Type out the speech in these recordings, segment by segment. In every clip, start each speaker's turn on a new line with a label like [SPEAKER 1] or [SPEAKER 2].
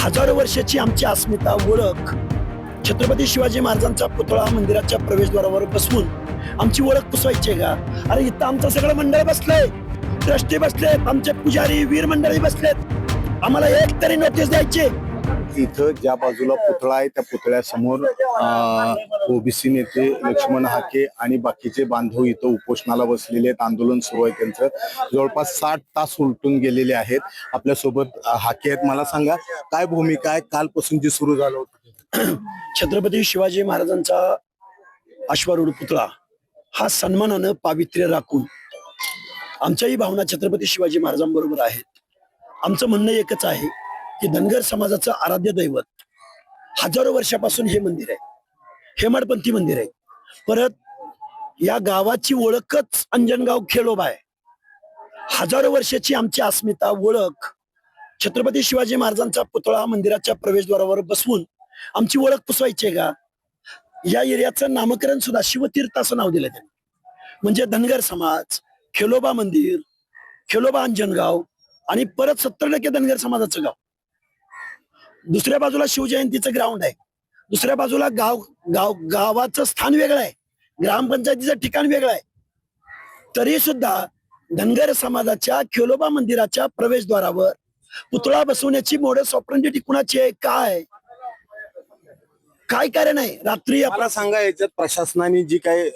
[SPEAKER 1] हजारो वर्षाची आमची अस्मिता ओळख छत्रपती शिवाजी महाराजांचा पुतळा मंदिराच्या प्रवेशद्वारावर बसवून आमची ओळख पुसवायची का? अरे इथं आमचं सगळं मंडळ बसलंय, ट्रस्टी बसलेत, आमचे पुजारी वीर मंडळी बसलेत, आम्हाला एक तरी नोटीस द्यायची.
[SPEAKER 2] इथं ज्या बाजूला पुतळा आहे त्या पुतळ्यासमोर ओबीसी नेते लक्ष्मण हाके आणि बाकीचे बांधव इथं उपोषणाला बसलेले आहेत. आंदोलन सुरू आहे त्यांचं. जवळपास 60 तास उलटून गेलेले आहेत. आपल्यासोबत हाके आहेत. मला सांगा, काय भूमिका आहे कालपासून जी सुरू झालं होतं?
[SPEAKER 1] छत्रपती शिवाजी महाराजांचा अश्वारूढ पुतळा हा सन्मानानं पावित्र्य राखून आमच्याही भावना छत्रपती शिवाजी महाराजांबरोबर आहेत. आमचं म्हणणं एकच आहे की धनगर समाजाचं आराध्य दैवत हजारो वर्षापासून हे मंदिर आहे, हेमाडपंथी मंदिर आहे. परत या गावाची ओळखच अंजनगाव खेळोबा आहे. हजारो वर्षाची आमची अस्मिता ओळख छत्रपती शिवाजी महाराजांचा पुतळा मंदिराच्या प्रवेशद्वारावर बसवून आमची ओळख पुसवायची का? या एरियाचं नामकरण सुद्धा शिवतीर्थ असं नाव दिलं त्यांनी. म्हणजे धनगर समाज, खेलोबा मंदिर, खेलोबा अंजनगाव आणि परत 70% धनगर समाजाचं गाव. दुसऱ्या बाजूला शिवजयंतीचं ग्राउंड आहे, दुसऱ्या बाजूला गावाचं स्थान वेगळं आहे, ग्रामपंचायतीचं ठिकाण वेगळं आहे. तरी सुद्धा धनगर समाजाच्या खेलोबा मंदिराच्या प्रवेशद्वारावर पुतळा बसवण्याची मोडस ऑपरेंडिटी कुणाची आहे? काय कारण आहे? रात्री
[SPEAKER 2] मला सांगा, याच्यात प्रशासनाने जी काही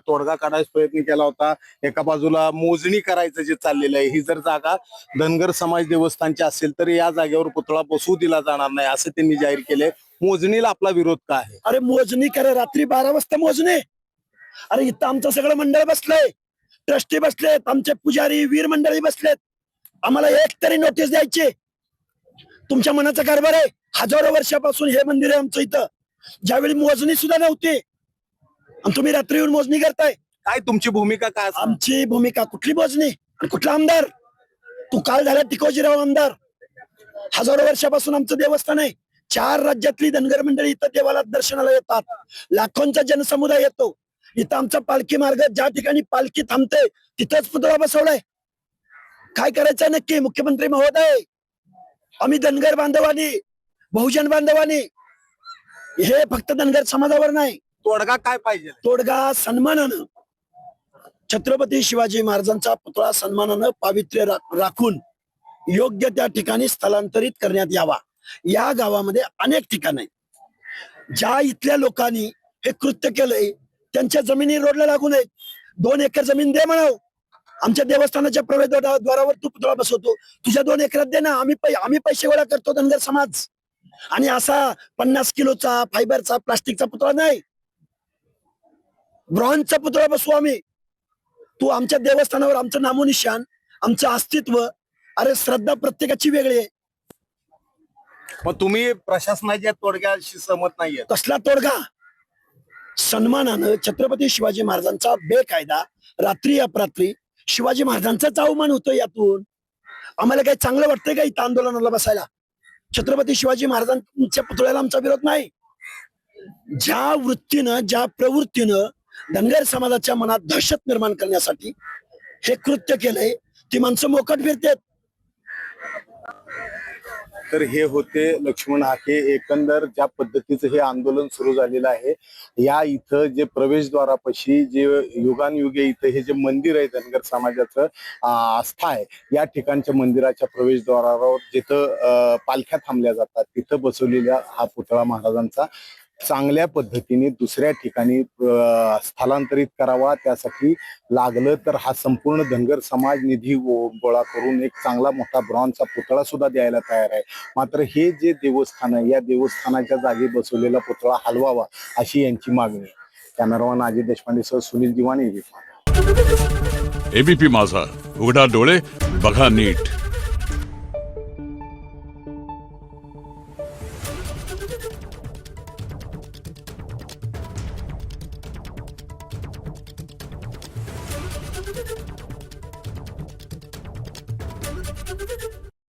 [SPEAKER 2] तोडगा काढायचा प्रयत्न केला होता, एका बाजूला मोजणी करायचं जे चाललेलं आहे, ही जर जागा धनगर समाज देवस्थानची असेल तर या जागेवर पुतळा बसवू दिला जाणार नाही असं त्यांनी जाहीर केलंय. मोजणीला आपला विरोध का आहे?
[SPEAKER 1] अरे मोजणी करा, रात्री 12 वाजता मोजणी. अरे इथं आमचं सगळं मंडळ बसलंय, ट्रस्टी बसलेत, आमचे पुजारी वीर मंडळी बसलेत, आम्हाला एक तरी नोटीस द्यायची. तुमच्या मनाचा कारभार आहे. हजारो वर्षापासून हे मंदिर आहे आमचं इथं, ज्यावेळी मोजणी सुद्धा नव्हती आणि तुम्ही रात्री येऊन मोजणी करताय.
[SPEAKER 2] काय तुमची भूमिका काय?
[SPEAKER 1] आमची भूमिका कुठली मोजणी आणि कुठला आमदार? तू काल झाला टिकोजीराव आमदार. हजारो वर्षापासून आमचं देवस्थान आहे. 4 राज्यातली धनगर मंडळी इथं देवाला दर्शनाला येतात, लाखोंचा जनसमुदाय येतो. इथं आमचा पालखी मार्ग, ज्या ठिकाणी पालखी थांबते तिथंच पुतळा बसवलाय. काय करायचंय नक्की मुख्यमंत्री महोदय? आम्ही धनगर बांधवानी, बहुजन बांधवानी, हे फक्त धनगर समाजावर नाही.
[SPEAKER 2] तोडगा काय पाहिजे?
[SPEAKER 1] तोडगा सन्मानानं छत्रपती शिवाजी महाराजांचा पुतळा सन्मानानं पावित्र्य राखून योग्य त्या ठिकाणी स्थलांतरित करण्यात यावा. या गावामध्ये अनेक ठिकाण आहेत. ज्या इथल्या लोकांनी हे कृत्य केलंय त्यांच्या जमिनी रोडला लागून आहेत. 2 एकर जमीन दे म्हणाव, आमच्या देवस्थानाच्या प्रवेशद्वारावर तू पुतळा बसवतो, तुझ्या 2 एकरात दे ना, आम्ही पैसे गोळा करतो धनगर समाज. आणि असा 50 किलोचा फायबरचा प्लास्टिकचा पुतळा नाही, ब्रॉन्झचा पुतळा बसवू आम्ही. तू आमच्या देवस्थानावर आमचं नामोनिशान, आमचं अस्तित्व, अरे श्रद्धा प्रत्येकाची वेगळी आहे.
[SPEAKER 2] मग तुम्ही प्रशासनाच्या तोडग्याशी सहमत नाहीये?
[SPEAKER 1] कसला तोडगा? सन्मानानं छत्रपती शिवाजी महाराजांचा बेकायदा रात्री अपरात्री शिवाजी महाराजांचाच अवमान होतो. यातून आम्हाला काही चांगलं वाटतंय का इथं आंदोलनाला बसायला? छत्रपती शिवाजी महाराजांच्या पुतळ्याला आमचा विरोध नाही. ज्या वृत्तीनं, ज्या प्रवृत्तीनं धनगर समाजाच्या मनात दहशत निर्माण करण्यासाठी हे कृत्य केलंय, ती माणसं मोकट फिरतात.
[SPEAKER 2] तर हे होते लक्ष्मण हाके. एकंदर ज्या पद्धतीचं हे आंदोलन सुरू झालेलं आहे, या इथं जे प्रवेशद्वारापाशी जे युगानयुगे इथं हे जे मंदिर आहे धनगर समाजाचं आस्था आहे, या ठिकाणच्या मंदिराच्या प्रवेशद्वारावर जिथं पालख्या थांबल्या जातात तिथं बसवलेला हा पुतळा महाराजांचा चांगल्या पद्धतीने दुसऱ्या ठिकाणी स्थलांतरित करावा. त्यासाठी लागलं तर हा संपूर्ण धनगर समाज निधी गोळा करून एक चांगला मोठा ब्रॉन्झचा पुतळा सुद्धा द्यायला तयार आहे. मात्र हे जे देवस्थान आहे, या देवस्थानाच्या जागी बसवलेला पुतळा हलवावा अशी यांची मागणी. कॅमेरामॅन अजय देशपांडे सह सुनील दिवाणी.
[SPEAKER 3] एबीपी माझा, उघडा डोळे बघा नीट.